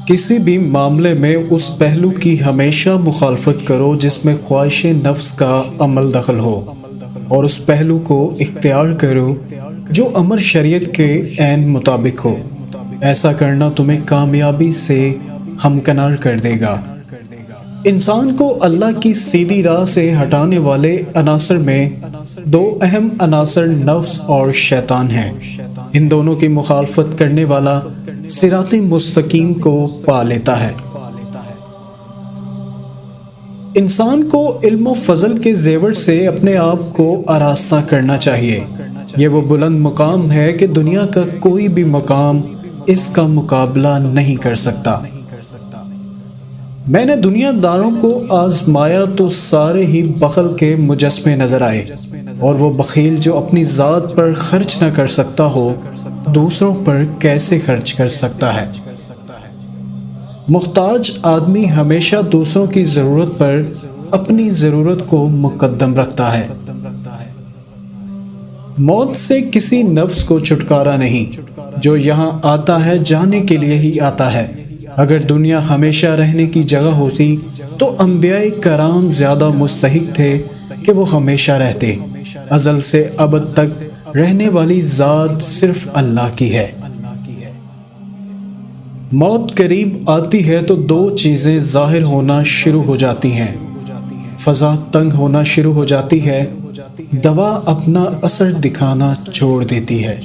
کسی بھی معاملے میں اس پہلو کی ہمیشہ مخالفت کرو جس میں خواہش نفس کا عمل دخل ہو، اور اس پہلو کو اختیار کرو جو امر شریعت کے عین مطابق ہو۔ ایسا کرنا تمہیں کامیابی سے ہمکنار کر دے گا۔ انسان کو اللہ کی سیدھی راہ سے ہٹانے والے عناصر میں دو اہم عناصر نفس اور شیطان ہیں۔ ان دونوں کی مخالفت کرنے والا صراط مستقیم کو پا لیتا ہے۔ انسان کو علم و فضل کے زیور سے اپنے آپ کو آراستہ کرنا چاہیے۔ یہ وہ بلند مقام ہے کہ دنیا کا کوئی بھی مقام اس کا مقابلہ نہیں کر سکتا۔ میں نے دنیا داروں کو آزمایا تو سارے ہی بخل کے مجسمے نظر آئے، اور وہ بخیل جو اپنی ذات پر خرچ نہ کر سکتا ہو دوسروں پر کیسے خرچ کر سکتا ہے۔ محتاج آدمی ہمیشہ دوسروں کی ضرورت پر اپنی ضرورت کو مقدم رکھتا ہے۔ موت سے کسی نفس کو چھٹکارا نہیں، جو یہاں آتا ہے جانے کے لیے ہی آتا ہے۔ اگر دنیا ہمیشہ رہنے کی جگہ ہوتی تو انبیاء کرام زیادہ مستحق تھے کہ وہ ہمیشہ رہتے۔ ازل سے ابد تک رہنے والی ذات صرف اللہ کی ہے۔ موت قریب آتی ہے تو دو چیزیں ظاہر ہونا شروع ہو جاتی ہیں۔ فضا تنگ ہونا شروع ہو جاتی ہے، دوا اپنا اثر دکھانا چھوڑ دیتی ہے۔